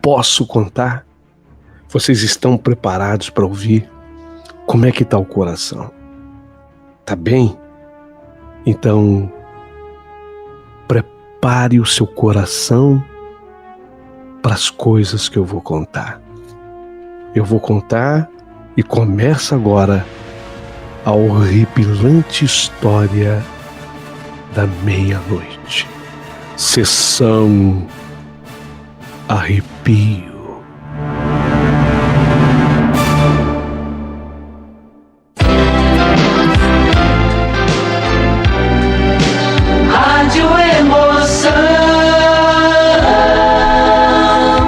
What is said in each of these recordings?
posso contar? Vocês estão preparados para ouvir? Como é que está o coração? Tá bem? Então, prepare o seu coração para as coisas que eu vou contar. Eu vou contar e começa agora a horripilante história da meia-noite. Sessão Arrepio. Rádio Emoção.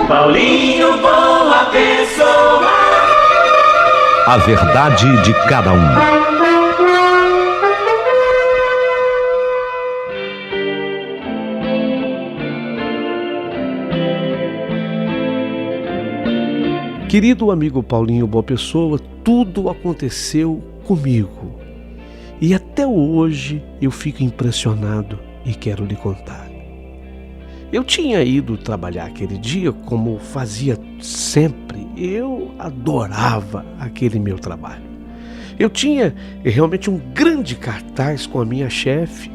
Paulinho Boa Pessoa. A verdade de cada um. Querido amigo Paulinho Boa Pessoa, tudo aconteceu comigo. E até hoje eu fico impressionado e quero lhe contar. Eu tinha ido trabalhar aquele dia como fazia sempre. Eu adorava aquele meu trabalho. Eu tinha realmente um grande cartaz com a minha chefe,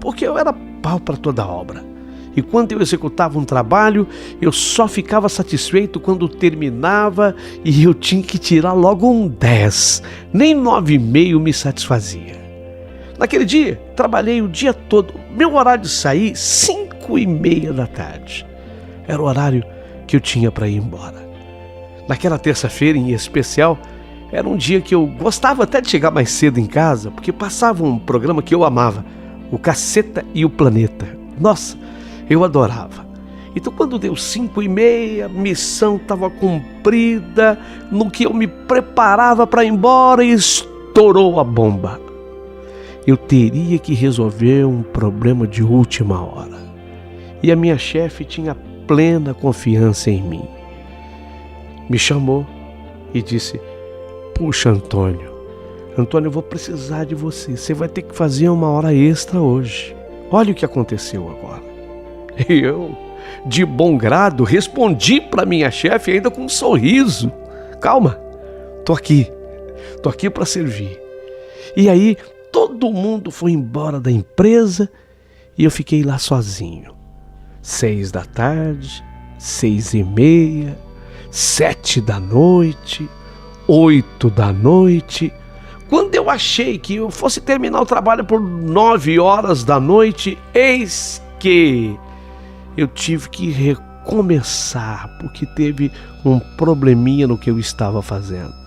porque eu era pau para toda obra. E quando eu executava um trabalho, eu só ficava satisfeito quando terminava e eu tinha que tirar logo um 10. Nem 9,5 me satisfazia. Naquele dia, trabalhei o dia todo. Meu horário de sair, 5:30 da tarde. Era o horário que eu tinha para ir embora. Naquela terça-feira, em especial, era um dia que eu gostava até de chegar mais cedo em casa, porque passava um programa que eu amava, o Caceta e o Planeta. Nossa, eu adorava. Então quando deu 5:30, a missão estava cumprida, no que eu me preparava para ir embora, estourou a bomba. Eu teria que resolver um problema de última hora. E a minha chefe tinha plena confiança em mim. Me chamou e disse: "Puxa, Antônio, eu vou precisar de você. Você vai ter que fazer uma hora extra hoje. Olha o que aconteceu agora." E eu, de bom grado, respondi para minha chefe ainda com um sorriso: "Calma, tô aqui para servir." E aí todo mundo foi embora da empresa e eu fiquei lá sozinho. 6 da tarde, 6:30, 7 da noite, 8 da noite. Quando eu achei que eu fosse terminar o trabalho por 9 horas da noite, eis que eu tive que recomeçar, porque teve um probleminha no que eu estava fazendo.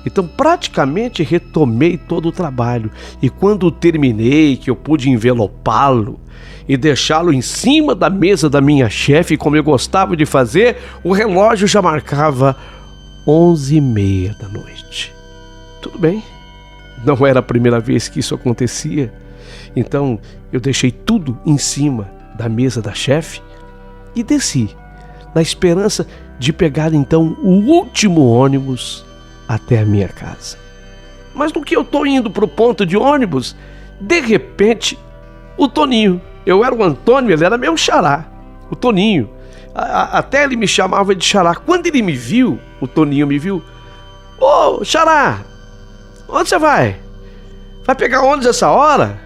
Então praticamente retomei todo o trabalho, e quando terminei, que eu pude envelopá-lo e deixá-lo em cima da mesa da minha chefe, como eu gostava de fazer, o relógio já marcava 11:30 da noite. Tudo bem, não era a primeira vez que isso acontecia, então eu deixei tudo em cima da mesa da chefe e desci, na esperança de pegar então o último ônibus até a minha casa. Mas no que eu tô indo pro ponto de ônibus, de repente, o Toninho, eu era o Antônio, ele era meu xará, o Toninho, até ele me chamava de xará. Quando ele me viu, o Toninho me viu: "Ô, xará, onde você vai? Vai pegar ônibus essa hora?"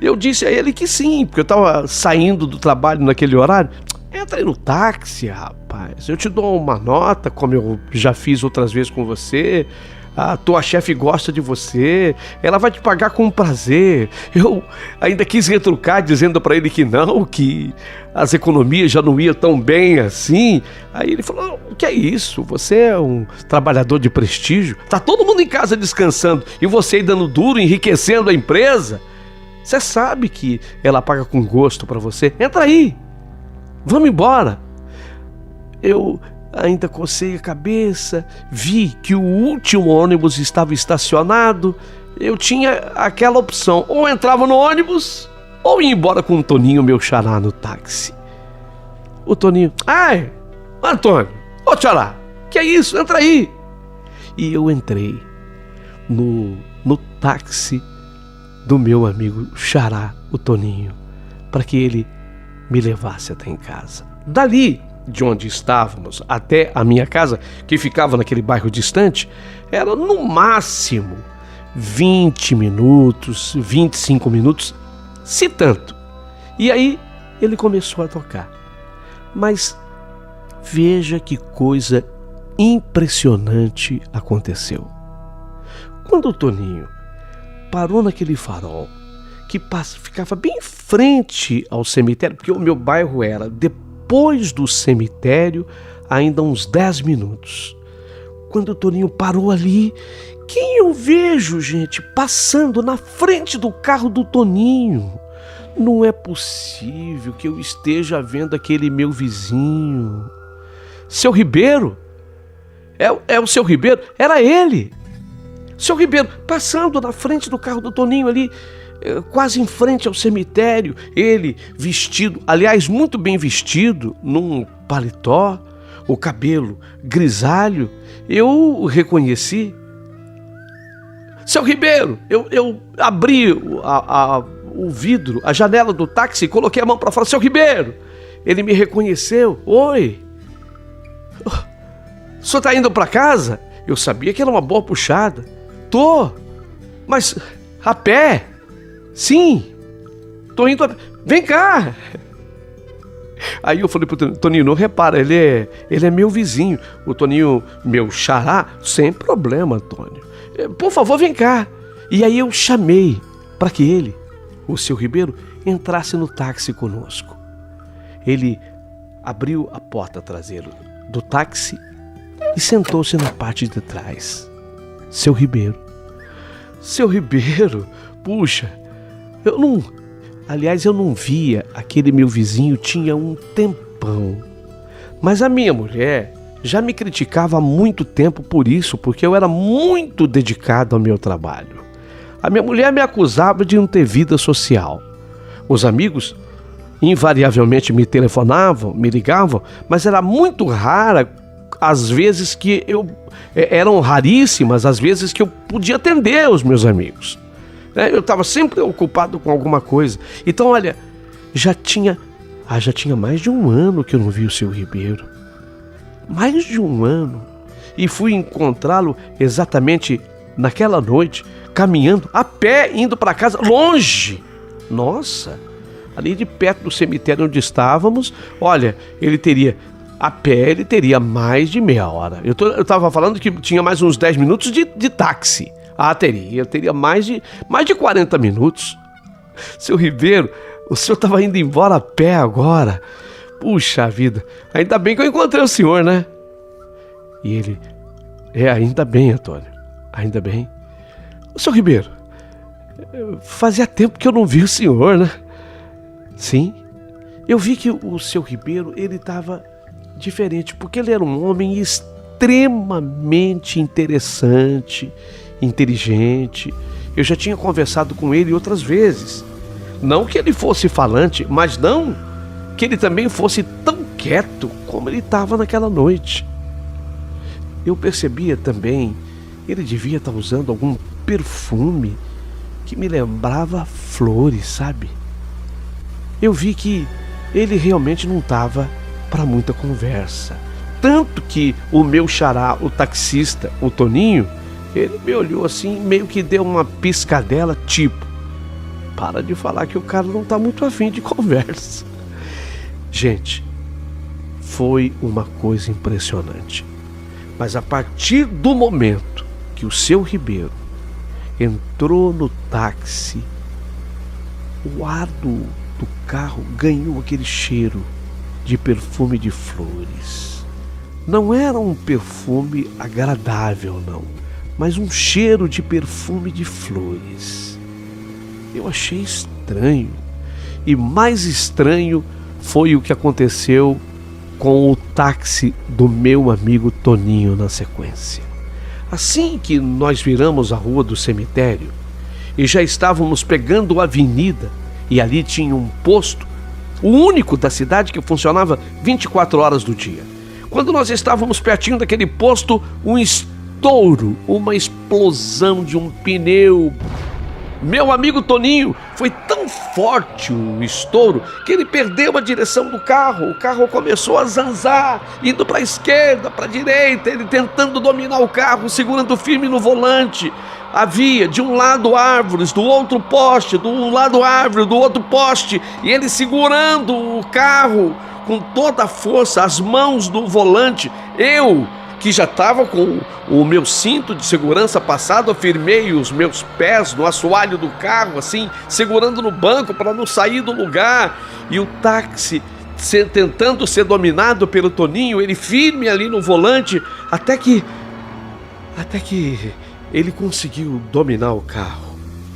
Eu disse a ele que sim, porque eu estava saindo do trabalho naquele horário. "Entra aí no táxi, rapaz, eu te dou uma nota, como eu já fiz outras vezes com você. A tua chefe gosta de você, ela vai te pagar com prazer." Eu ainda quis retrucar, dizendo para ele que não, que as economias já não iam tão bem assim. Aí ele falou: "O que é isso? Você é um trabalhador de prestígio, tá todo mundo em casa descansando e você aí dando duro, enriquecendo a empresa. Você sabe que ela paga com gosto para você. Entra aí, vamos embora." Eu ainda cocei a cabeça, vi que o último ônibus estava estacionado. Eu tinha aquela opção: ou entrava no ônibus, ou ia embora com o Toninho, meu xará, no táxi. O Toninho: "Ai, Antônio, ô xará, que é isso? Entra aí." E eu entrei no táxi do meu amigo xará, o Toninho, para que ele me levasse até em casa. Dali, de onde estávamos até a minha casa, que ficava naquele bairro distante, era no máximo 20 minutos, 25 minutos, se tanto. E aí ele começou a tocar. Mas veja que coisa impressionante aconteceu. Quando o Toninho parou naquele farol, que ficava bem em frente ao cemitério, porque o meu bairro era depois do cemitério, ainda uns 10 minutos. Quando o Toninho parou ali, quem eu vejo, gente, passando na frente do carro do Toninho? Não é possível que eu esteja vendo aquele meu vizinho. Seu Ribeiro? É o seu Ribeiro? Era ele. Seu Ribeiro passando na frente do carro do Toninho ali, quase em frente ao cemitério, ele vestido, aliás, muito bem vestido, num paletó, o cabelo grisalho. Eu o reconheci. Seu Ribeiro, eu abri o vidro, a janela do táxi, coloquei a mão para fora. Seu Ribeiro, ele me reconheceu. Oi, o senhor está indo para casa? Eu sabia que era uma boa puxada. Tô, mas a pé? Sim, tô indo a pé. Vem cá. Aí eu falei pro Toninho, não repara, ele é meu vizinho. O Toninho, meu xará, sem problema, Antônio. Por favor, vem cá. E aí eu chamei para que ele, o seu Ribeiro, entrasse no táxi conosco. Ele abriu a porta traseira do táxi e sentou-se na parte de trás. Seu Ribeiro, puxa, eu não via aquele meu vizinho tinha um tempão. Mas a minha mulher já me criticava há muito tempo por isso, porque eu era muito dedicado ao meu trabalho. A minha mulher me acusava de não ter vida social. Os amigos invariavelmente me telefonavam, me ligavam, mas era muito rara as vezes que eram raríssimas as vezes que eu podia atender os meus amigos. Eu estava sempre ocupado com alguma coisa. Então, olha, já tinha mais de um ano que eu não vi o seu Ribeiro. Mais de um ano. E fui encontrá-lo exatamente naquela noite, caminhando a pé, indo para casa, longe. Nossa, ali de perto do cemitério onde estávamos, olha, a pé ele teria mais de meia hora. Eu estava falando que tinha mais uns 10 minutos de táxi. Eu teria mais de 40 minutos. Seu Ribeiro, o senhor estava indo embora a pé agora. Puxa vida, ainda bem que eu encontrei o senhor, né? E ele, ainda bem, Antônio, ainda bem. O seu Ribeiro, fazia tempo que eu não vi o senhor, né? Sim, eu vi que o seu Ribeiro, ele estava diferente, porque ele era um homem extremamente interessante, inteligente. Eu já tinha conversado com ele outras vezes. Não que ele fosse falante, mas não que ele também fosse tão quieto como ele estava naquela noite. Eu percebia também, ele devia estar usando algum perfume que me lembrava flores, sabe? Eu vi que ele realmente não estava para muita conversa. Tanto que o meu xará, o taxista, o Toninho, ele me olhou assim, meio que deu uma piscadela, tipo, para de falar que o cara não está muito afim de conversa. Gente, foi uma coisa impressionante. Mas a partir do momento que o seu Ribeiro entrou no táxi, o ar do carro ganhou aquele cheiro de perfume de flores. Não era um perfume agradável, não, mas um cheiro de perfume de flores. Eu achei estranho. E mais estranho foi o que aconteceu com o táxi do meu amigo Toninho na sequência. Assim que nós viramos a rua do cemitério e já estávamos pegando a avenida, e ali tinha um posto, o único da cidade que funcionava 24 horas do dia. Quando nós estávamos pertinho daquele posto, um estouro, uma explosão de um pneu Meu amigo Toninho, foi tão forte o estouro que ele perdeu a direção do carro. O carro começou a zanzar, indo para a esquerda, para a direita, ele tentando dominar o carro, segurando firme no volante. Havia de um lado árvores, do outro poste, de um lado árvore, do outro poste, e ele segurando o carro com toda a força, as mãos no volante. Eu, que já estava com o meu cinto de segurança passado, eu firmei os meus pés no assoalho do carro, assim, segurando no banco para não sair do lugar, e o táxi tentando ser dominado pelo Toninho, ele firme ali no volante, até que ele conseguiu dominar o carro.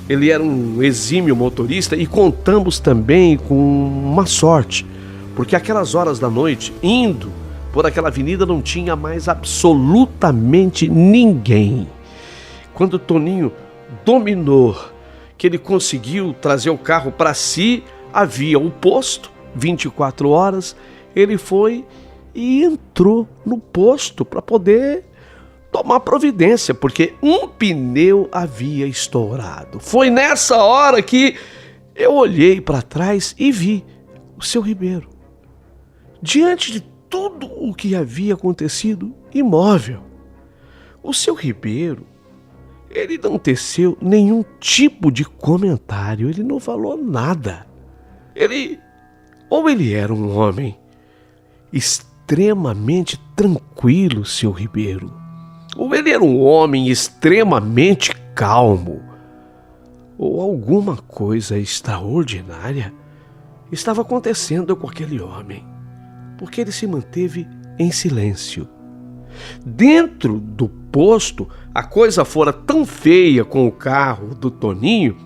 Ele era um exímio motorista e contamos também com uma sorte, porque aquelas horas da noite, indo por aquela avenida, não tinha mais absolutamente ninguém. Quando o Toninho dominou, que ele conseguiu trazer o carro para si, havia um posto, 24 horas, ele foi e entrou no posto para poder tomar providência, porque um pneu havia estourado. Foi nessa hora que eu olhei para trás e vi o seu Ribeiro, diante de tudo o que havia acontecido, imóvel. O seu Ribeiro, ele não teceu nenhum tipo de comentário, ele não falou nada. Ele era um homem extremamente tranquilo, seu Ribeiro, ou ele era um homem extremamente calmo, ou alguma coisa extraordinária estava acontecendo com aquele homem, porque ele se manteve em silêncio. Dentro do posto, a coisa fora tão feia com o carro do Toninho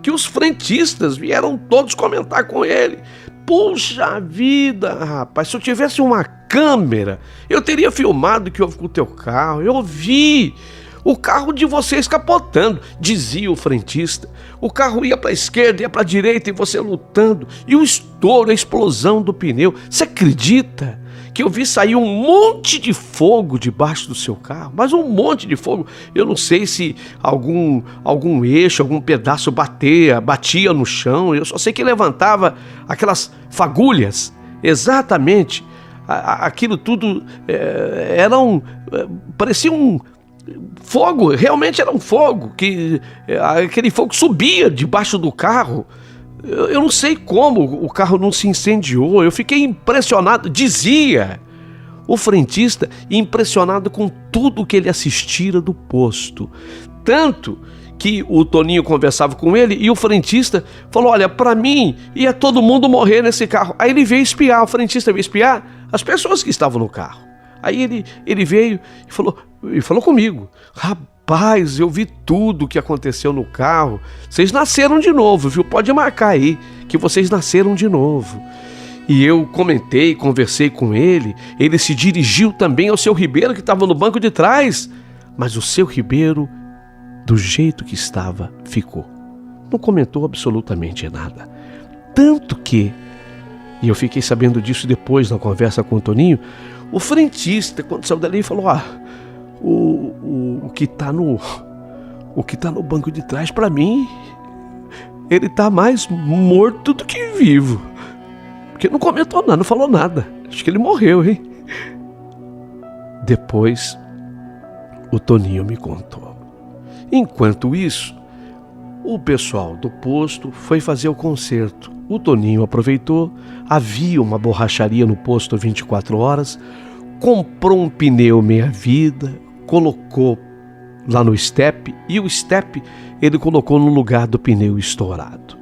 que os frentistas vieram todos comentar com ele. Puxa vida, rapaz, se eu tivesse uma câmera, eu teria filmado o que houve com o teu carro. Eu vi o carro de vocês capotando, dizia o frentista. O carro ia para a esquerda, ia para a direita e você lutando. E o estouro, a explosão do pneu. Você acredita que eu vi sair um monte de fogo debaixo do seu carro? Mas um monte de fogo. Eu não sei se algum eixo, algum pedaço batia no chão. Eu só sei que levantava aquelas fagulhas. Exatamente. Aquilo tudo parecia um fogo, realmente era um fogo, aquele fogo subia debaixo do carro. Eu não sei como o carro não se incendiou. Eu fiquei impressionado, dizia o frentista, impressionado com tudo que ele assistira do posto. Tanto que o Toninho conversava com ele e o frentista falou: olha, para mim ia todo mundo morrer nesse carro. Aí ele veio espiar, o frentista veio espiar as pessoas que estavam no carro. Aí ele veio e falou comigo: rapaz, eu vi tudo o que aconteceu no carro. Vocês nasceram de novo, viu? Pode marcar aí que vocês nasceram de novo. E eu comentei, conversei com ele. Ele se dirigiu também ao seu Ribeiro, que estava no banco de trás. Mas o seu Ribeiro, do jeito que estava, ficou. Não comentou absolutamente nada. Tanto que, e eu fiquei sabendo disso depois na conversa com o Toninho, o frentista, quando saiu dali, falou: o que tá no banco de trás, para mim, ele tá mais morto do que vivo. Porque não comentou nada, não falou nada. Acho que ele morreu, hein? Depois, o Toninho me contou. Enquanto isso, o pessoal do posto foi fazer o conserto. O Toninho aproveitou, havia uma borracharia no posto 24 horas, comprou um pneu meia-vida, colocou lá no estepe, e o estepe ele colocou no lugar do pneu estourado.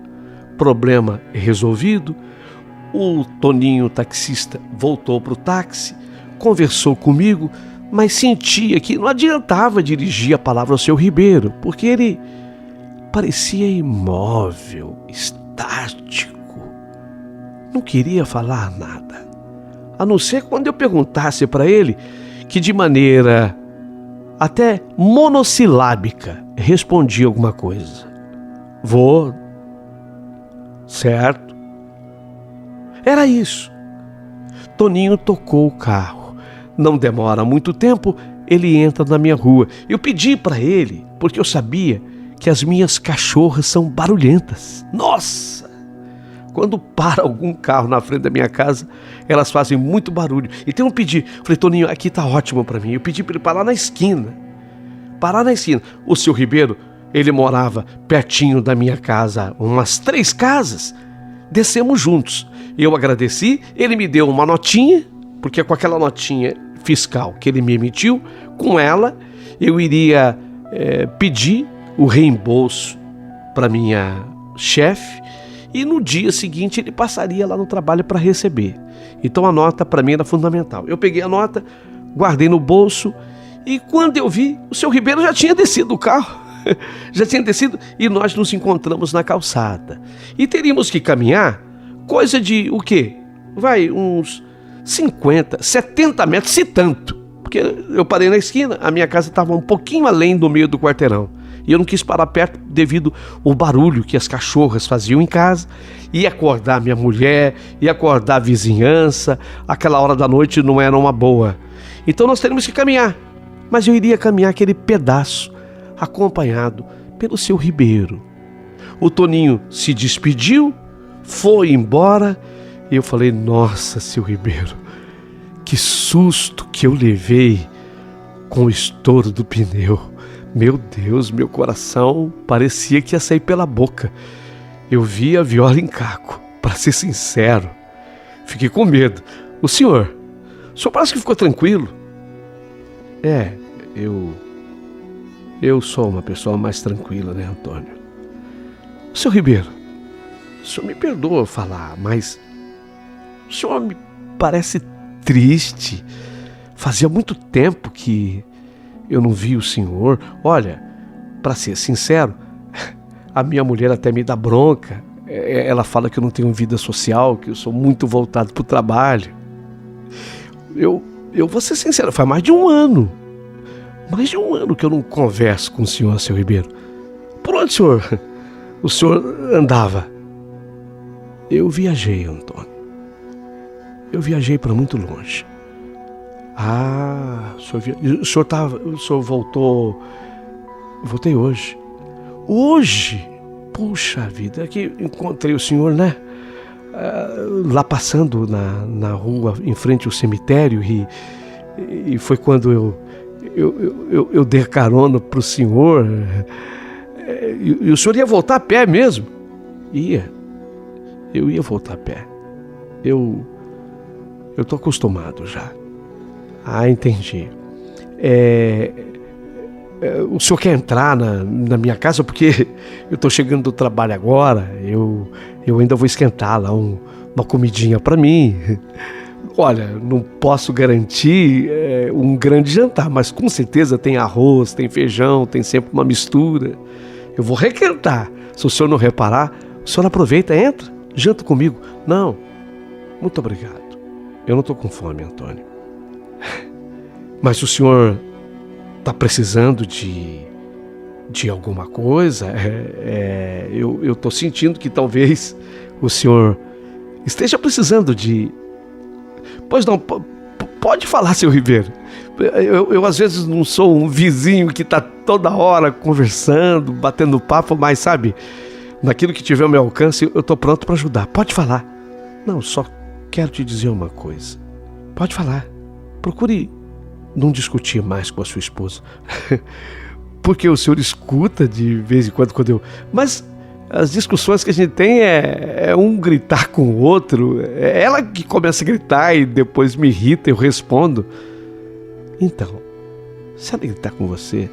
Problema resolvido. O Toninho, taxista, voltou para o táxi, conversou comigo, mas sentia que não adiantava dirigir a palavra ao seu Ribeiro, porque ele parecia imóvel, estático, não queria falar nada, a não ser quando eu perguntasse para ele, que de maneira até monossilábica respondia alguma coisa. Vou. Certo. Era isso. Toninho tocou o carro. Não demora muito tempo, ele entra na minha rua. Eu pedi para ele, porque eu sabia que as minhas cachorras são barulhentas. Nossa! Quando para algum carro na frente da minha casa, elas fazem muito barulho. Então eu pedi, falei, Toninho, aqui tá ótimo para mim. Eu pedi para ele parar na esquina. O seu Ribeiro, ele morava pertinho da minha casa, umas 3 casas. Descemos juntos. Eu agradeci, ele me deu uma notinha, porque com aquela notinha fiscal que ele me emitiu, com ela eu iria pedir o reembolso para minha chefe, e no dia seguinte ele passaria lá no trabalho para receber. Então a nota para mim era fundamental. Eu peguei a nota, guardei no bolso, e quando eu vi, o seu Ribeiro já tinha descido do carro. Já tinha descido, e nós nos encontramos na calçada. E teríamos que caminhar coisa de o quê? Uns 50, 70 metros, se tanto. Porque eu parei na esquina, a minha casa estava um pouquinho além do meio do quarteirão. E eu não quis parar perto devido ao barulho que as cachorras faziam em casa. Ia acordar minha mulher, ia acordar a vizinhança. Aquela hora da noite não era uma boa. Então nós teríamos que caminhar. Mas eu iria caminhar aquele pedaço, acompanhado pelo seu Ribeiro. O Toninho se despediu, foi embora. E eu falei, nossa, seu Ribeiro, que susto que eu levei com o estouro do pneu. Meu Deus, meu coração parecia que ia sair pela boca. Eu vi a viola em caco, para ser sincero. Fiquei com medo. O senhor parece que ficou tranquilo. Eu sou uma pessoa mais tranquila, né, Antônio? Seu Ribeiro, o senhor me perdoa falar, mas o senhor me parece triste. Fazia muito tempo que eu não vi o senhor. Olha, para ser sincero, a minha mulher até me dá bronca. Ela fala que eu não tenho vida social, que eu sou muito voltado para o trabalho. Eu vou ser sincero, faz mais de um ano que eu não converso com o senhor, seu Ribeiro. Por onde o senhor andava? Eu viajei, Antônio. Eu viajei para muito longe. O senhor voltou. Voltei hoje. Hoje? Puxa vida, é que encontrei o senhor, né? Lá passando na rua, em frente ao cemitério, e foi quando eu dei carona pro senhor. E o senhor ia voltar a pé mesmo? Eu ia voltar a pé. Eu tô acostumado já. Entendi. O senhor quer entrar na minha casa? Porque eu tô chegando do trabalho agora. Eu ainda vou esquentar lá uma comidinha para mim. Olha, não posso garantir um grande jantar, mas com certeza tem arroz, tem feijão, tem sempre uma mistura. Eu vou requentar. Se o senhor não reparar, o senhor aproveita, entra, janta comigo. Não, muito obrigado. Eu não tô com fome, Antônio. Mas o senhor está precisando de alguma coisa? Eu estou sentindo que talvez o senhor esteja precisando de... Pois não, pode falar, seu Ribeiro. Eu às vezes não sou um vizinho que está toda hora conversando, batendo papo, mas sabe, naquilo que tiver ao meu alcance, eu estou pronto para ajudar. Pode falar. Não, só quero te dizer uma coisa. Pode falar. Procure não discutir mais com a sua esposa. Porque o senhor escuta de vez em quando eu... Mas as discussões que a gente tem é um gritar com o outro. É ela que começa a gritar e depois me irrita, eu respondo. Então, se ela gritar com você,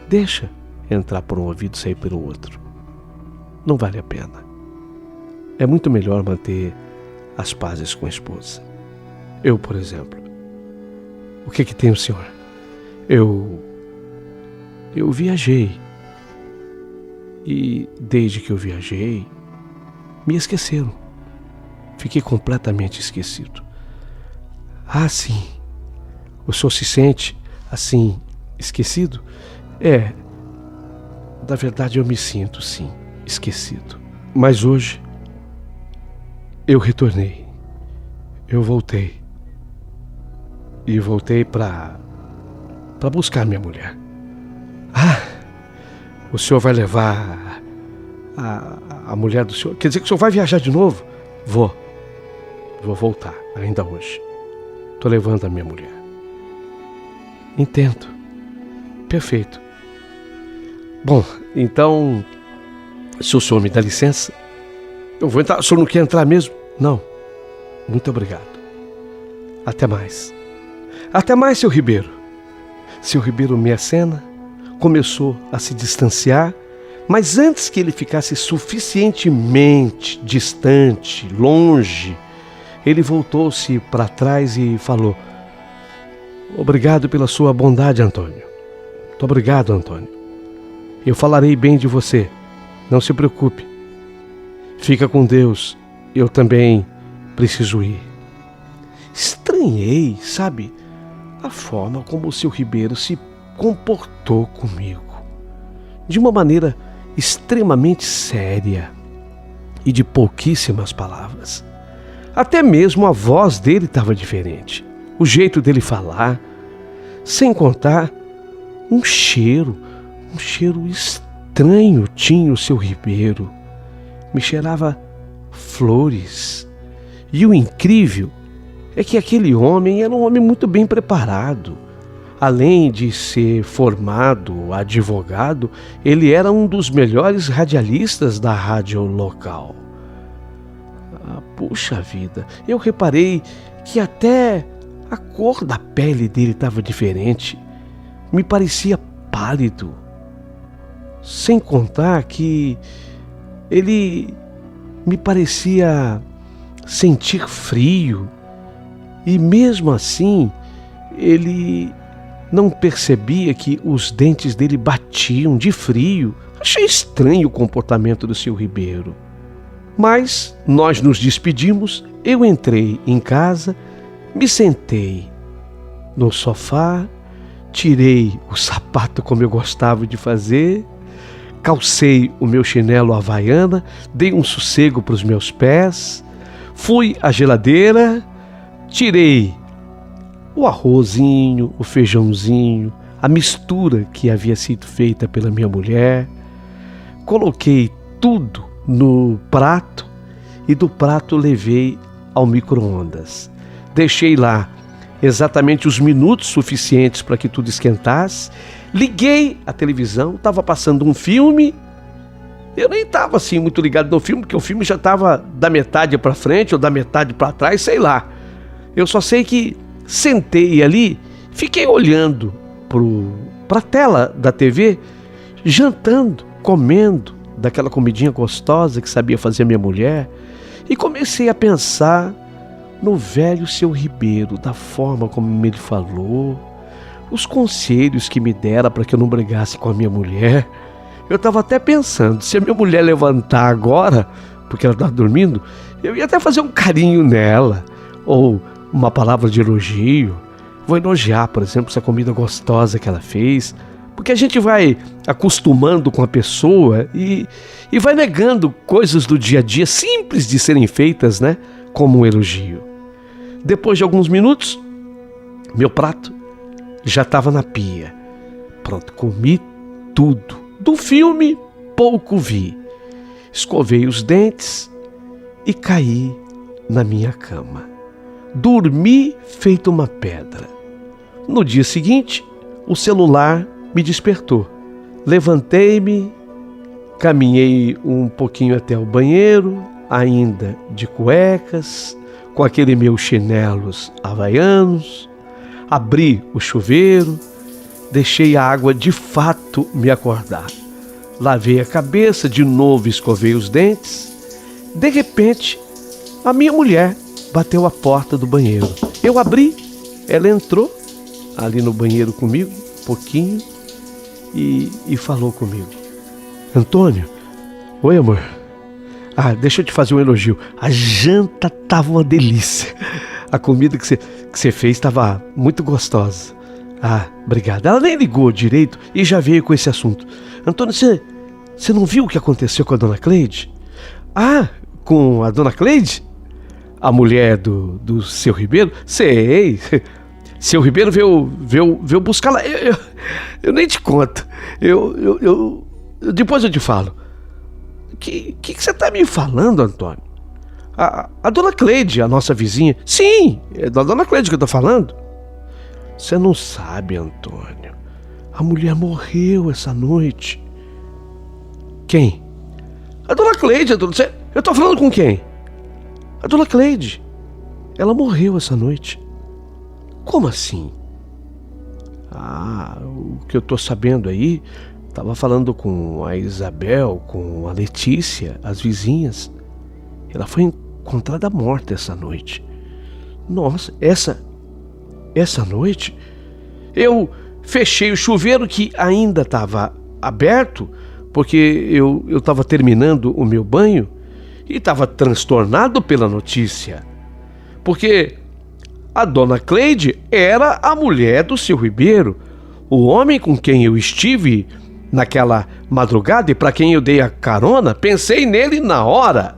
deixa entrar por um ouvido e sair pelo outro. Não vale a pena. É muito melhor manter as pazes com a esposa. Eu, por exemplo, o que tem o senhor? Eu viajei. E desde que eu viajei, me esqueceram. Fiquei completamente esquecido. Sim. O senhor se sente assim, esquecido? Na verdade eu me sinto, sim, esquecido. Mas hoje, eu retornei. Eu voltei. E voltei para buscar minha mulher. o senhor vai levar a mulher do senhor? Quer dizer que o senhor vai viajar de novo? Vou voltar, ainda hoje. Estou levando a minha mulher. Entendo. Perfeito. Bom, então, se o senhor me dá licença, eu vou entrar. O senhor não quer entrar mesmo? Não. Muito obrigado. Até mais. Até mais, seu Ribeiro. Seu Ribeiro me acena, começou a se distanciar, mas antes que ele ficasse suficientemente distante, longe, ele voltou-se para trás e falou: obrigado pela sua bondade, Antônio. Muito obrigado, Antônio. Eu falarei bem de você. Não se preocupe. Fica com Deus. Eu também preciso ir. Estranhei, sabe, a forma como o seu Ribeiro se comportou comigo. De uma maneira extremamente séria e de pouquíssimas palavras. Até mesmo a voz dele estava diferente. O jeito dele falar, sem contar um cheiro estranho tinha o seu Ribeiro. Me cheirava flores. E o incrível é que aquele homem era um homem muito bem preparado. Além de ser formado advogado, ele era um dos melhores radialistas da rádio local. Puxa vida, eu reparei que até a cor da pele dele estava diferente. Me parecia pálido. Sem contar que ele me parecia sentir frio. E mesmo assim, ele não percebia que os dentes dele batiam de frio. Achei estranho o comportamento do seu Ribeiro. Mas nós nos despedimos, eu entrei em casa, me sentei no sofá, tirei o sapato como eu gostava de fazer, calcei o meu chinelo havaiana, dei um sossego para os meus pés, fui à geladeira, tirei o arrozinho, o feijãozinho, a mistura que havia sido feita pela minha mulher, coloquei tudo no prato e do prato levei ao micro-ondas. Deixei lá exatamente os minutos suficientes para que tudo esquentasse. Liguei a televisão, estava passando um filme. Eu nem estava assim muito ligado no filme, porque o filme já estava da metade para frente ou da metade para trás, sei lá. Eu só sei que sentei ali, fiquei olhando para a tela da TV, jantando, comendo daquela comidinha gostosa que sabia fazer minha mulher, e comecei a pensar no velho seu Ribeiro, da forma como ele falou, os conselhos que me dera para que eu não brigasse com a minha mulher. Eu estava até pensando, se a minha mulher levantar agora, porque ela estava dormindo, eu ia até fazer um carinho nela, ou uma palavra de elogio. Vou elogiar, por exemplo, essa comida gostosa que ela fez, porque a gente vai acostumando com a pessoa e vai negando coisas do dia a dia simples de serem feitas, né? Como um elogio. Depois de alguns minutos, meu prato já estava na pia. Pronto, comi tudo. Do filme, pouco vi. Escovei os dentes e caí na minha cama. Dormi feito uma pedra. No dia seguinte, o celular me despertou. Levantei-me, caminhei um pouquinho até o banheiro, ainda de cuecas, com aquele meus chinelos havaianos, abri o chuveiro, deixei a água de fato me acordar. Lavei a cabeça, de novo escovei os dentes. De repente, a minha mulher bateu a porta do banheiro. Eu abri, ela entrou ali no banheiro comigo, um pouquinho, e falou comigo. Antônio, oi amor. Deixa eu te fazer um elogio. A janta estava uma delícia. A comida que você fez estava muito gostosa. Obrigado. Ela nem ligou direito e já veio com esse assunto. Antônio, você não viu o que aconteceu com a dona Cleide? Com a dona Cleide? A mulher do seu Ribeiro? Sei. Seu Ribeiro veio buscar lá. Eu nem te conto. Eu Depois eu te falo. Que você está me falando, Antônio? A dona Cleide, a nossa vizinha. Sim, é da dona Cleide que eu estou falando. Você não sabe, Antônio. A mulher morreu essa noite. Quem? A dona Cleide. Eu estou falando com quem? A dona Cleide. Ela morreu essa noite. Como assim? O que eu estou sabendo aí, estava falando com a Isabel, com a Letícia, as vizinhas. Ela foi encontrada morta essa noite. Nossa, essa noite eu fechei o chuveiro que ainda estava aberto, porque eu estava terminando o meu banho e estava transtornado pela notícia. Porque a dona Cleide era a mulher do seu Ribeiro, o homem com quem eu estive naquela madrugada e para quem eu dei a carona. Pensei nele na hora.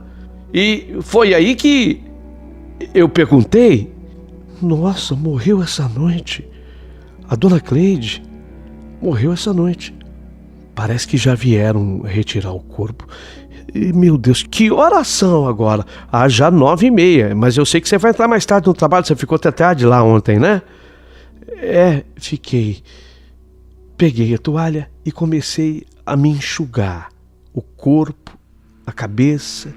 E foi aí que eu perguntei: nossa, morreu essa noite. A dona Cleide morreu essa noite. Parece que já vieram retirar o corpo. E, meu Deus, que oração agora? Já 9h30, mas eu sei que você vai entrar mais tarde no trabalho. Você ficou até tarde lá ontem, né? Fiquei. Peguei a toalha e comecei a me enxugar o corpo, a cabeça.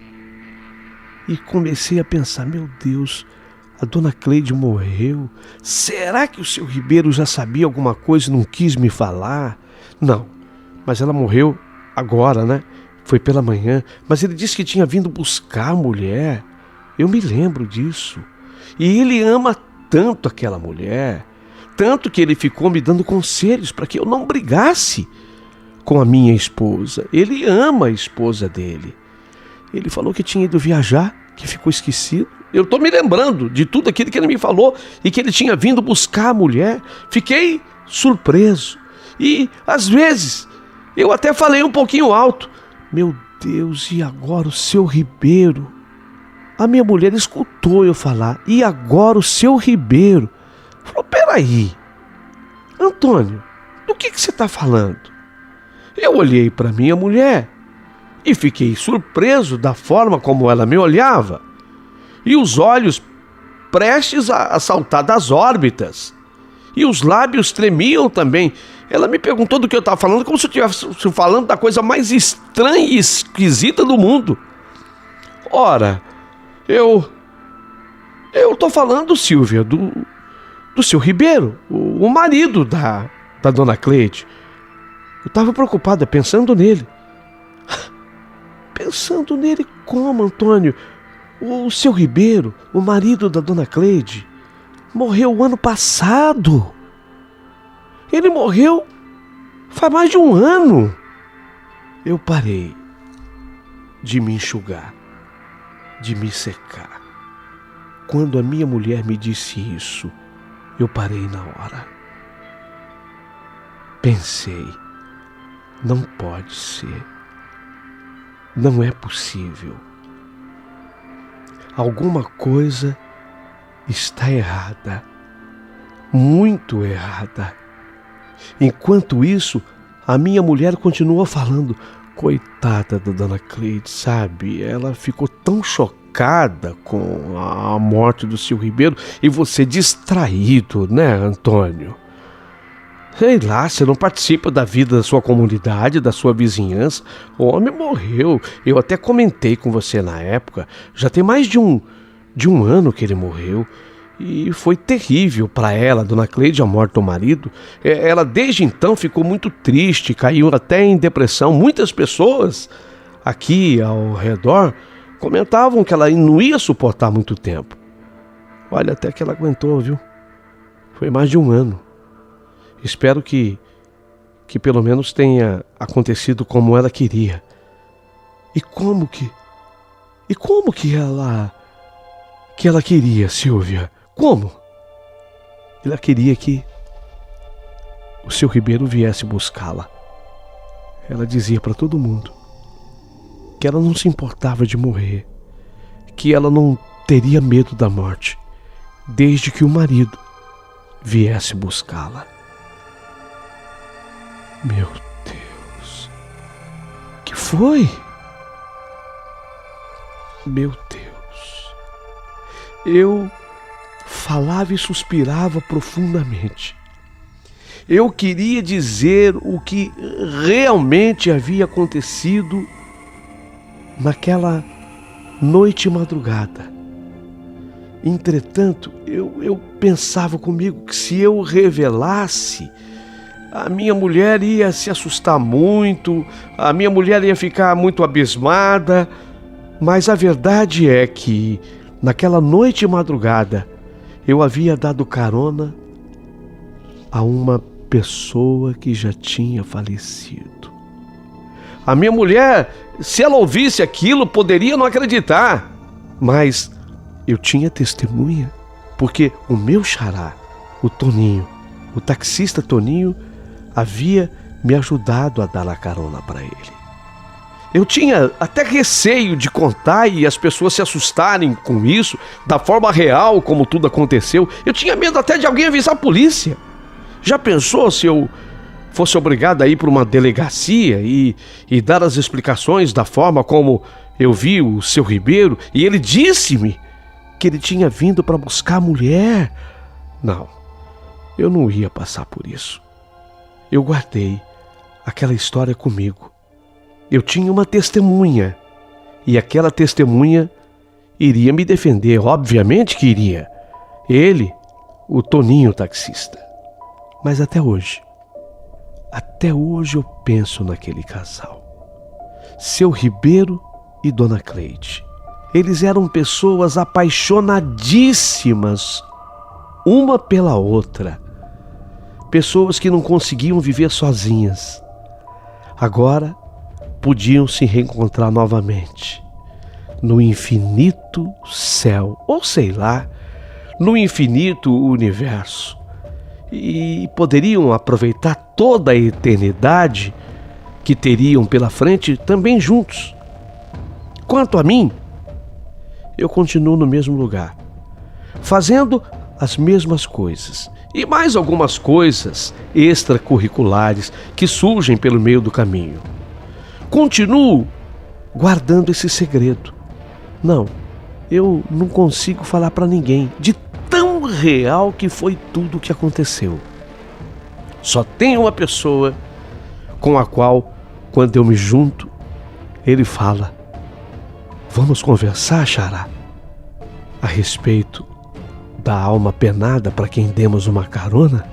E comecei a pensar: meu Deus, a dona Cleide morreu. Será que o seu Ribeiro já sabia alguma coisa e não quis me falar? Não, mas ela morreu agora, né? Foi pela manhã, mas ele disse que tinha vindo buscar a mulher. Eu me lembro disso. E ele ama tanto aquela mulher, tanto que ele ficou me dando conselhos para que eu não brigasse com a minha esposa. Ele ama a esposa dele. Ele falou que tinha ido viajar, que ficou esquecido. Eu estou me lembrando de tudo aquilo que ele me falou e que ele tinha vindo buscar a mulher. Fiquei surpreso. E, às vezes, eu até falei um pouquinho alto: meu Deus, e agora o seu Ribeiro? A minha mulher escutou eu falar: e agora o seu Ribeiro? Falou: peraí, Antônio, do que você está falando? Eu olhei para minha mulher e fiquei surpreso da forma como ela me olhava. E os olhos prestes a saltar das órbitas. E os lábios tremiam também. Ela me perguntou do que eu estava falando, como se eu estivesse falando da coisa mais estranha e esquisita do mundo. Ora, eu estou falando, Silvia, do seu Ribeiro, o marido da dona Cleide. Eu estava preocupada, pensando nele. Pensando nele como, Antônio? O seu Ribeiro, o marido da dona Cleide, morreu o ano passado. Ele morreu faz mais de um ano. Eu parei de me enxugar, de me secar. Quando a minha mulher me disse isso, eu parei na hora. Pensei: não pode ser. Não é possível. Alguma coisa está errada. Muito errada. Enquanto isso, a minha mulher continua falando: coitada da dona Cleide, sabe? Ela ficou tão chocada com a morte do seu Ribeiro e você distraído, né, Antônio? Sei lá, você não participa da vida da sua comunidade, da sua vizinhança. O homem morreu. Eu até comentei com você na época. Já tem mais de um ano que ele morreu. E foi terrível para ela, dona Cleide, a morte do marido. Ela desde então ficou muito triste, caiu até em depressão. Muitas pessoas aqui ao redor comentavam que ela não ia suportar muito tempo. Olha, até que ela aguentou, viu? Foi mais de um ano. Espero que pelo menos tenha acontecido como ela queria. E como que ela queria, Silvia? Como? Ela queria que o seu Ribeiro viesse buscá-la. Ela dizia para todo mundo que ela não se importava de morrer, que ela não teria medo da morte, desde que o marido viesse buscá-la. Meu Deus, foi? Meu Deus. Eu falava e suspirava profundamente. Eu queria dizer o que realmente havia acontecido naquela noite e madrugada. Entretanto, eu pensava comigo que se eu revelasse, a minha mulher ia se assustar muito, a minha mulher ia ficar muito abismada, mas a verdade é que, naquela noite e madrugada, eu havia dado carona a uma pessoa que já tinha falecido. A minha mulher, se ela ouvisse aquilo, poderia não acreditar, mas eu tinha testemunha, porque o meu xará, o Toninho, o taxista Toninho, havia me ajudado a dar a carona para ele. Eu tinha até receio de contar e as pessoas se assustarem com isso, da forma real como tudo aconteceu. Eu tinha medo até de alguém avisar a polícia. Já pensou se eu fosse obrigado a ir para uma delegacia e dar as explicações da forma como eu vi o seu Ribeiro e ele disse-me que ele tinha vindo para buscar a mulher? Não, eu não ia passar por isso. Eu guardei aquela história comigo. Eu tinha uma testemunha e aquela testemunha iria me defender, obviamente que iria. Ele, o Toninho taxista. Mas até hoje eu penso naquele casal. Seu Ribeiro e Dona Cleide. Eles eram pessoas apaixonadíssimas uma pela outra. Pessoas que não conseguiam viver sozinhas. Agora podiam se reencontrar novamente no infinito céu, ou sei lá, no infinito universo. E poderiam aproveitar toda a eternidade que teriam pela frente também juntos. Quanto a mim, eu continuo no mesmo lugar, fazendo as mesmas coisas e mais algumas coisas extracurriculares que surgem pelo meio do caminho. Continuo guardando esse segredo. Não, eu não consigo falar para ninguém de tão real que foi tudo o que aconteceu. Só tem uma pessoa com a qual, quando eu me junto, ele fala: vamos conversar, xará, a respeito da alma penada para quem demos uma carona?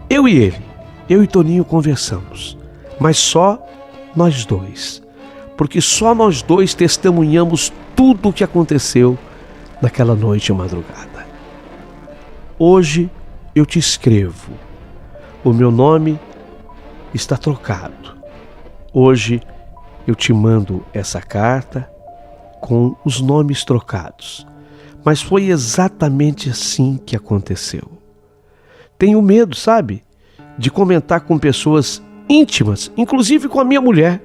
Eu e Toninho conversamos, mas só nós dois, porque só nós dois testemunhamos tudo o que aconteceu naquela noite e madrugada. Hoje eu te escrevo, o meu nome está trocado. Hoje eu te mando essa carta com os nomes trocados, mas foi exatamente assim que aconteceu. Tenho medo, sabe, de comentar com pessoas íntimas, inclusive com a minha mulher,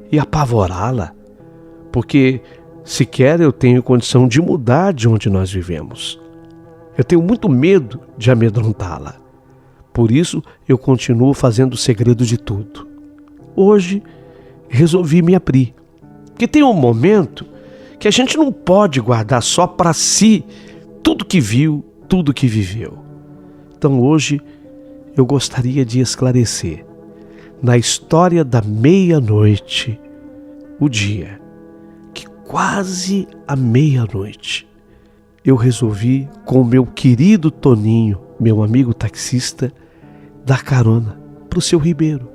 e apavorá-la, porque sequer eu tenho condição de mudar de onde nós vivemos. Eu tenho muito medo de amedrontá-la. Por isso, eu continuo fazendo segredo de tudo. Hoje, resolvi me abrir, porque tem um momento que a gente não pode guardar só para si tudo que viu, tudo que viveu. Então hoje, eu gostaria de esclarecer, na história da meia-noite, o dia que quase à meia-noite, eu resolvi, com o meu querido Toninho, meu amigo taxista, dar carona para o seu Ribeiro.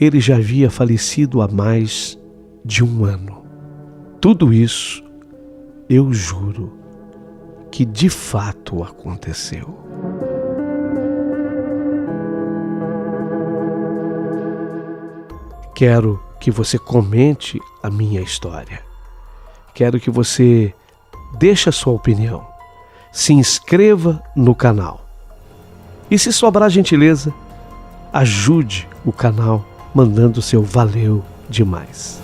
Ele já havia falecido há mais de 1 ano. Tudo isso, eu juro, que de fato aconteceu. Quero que você comente a minha história. Quero que você deixe a sua opinião. Se inscreva no canal. E se sobrar gentileza, ajude o canal mandando seu valeu demais.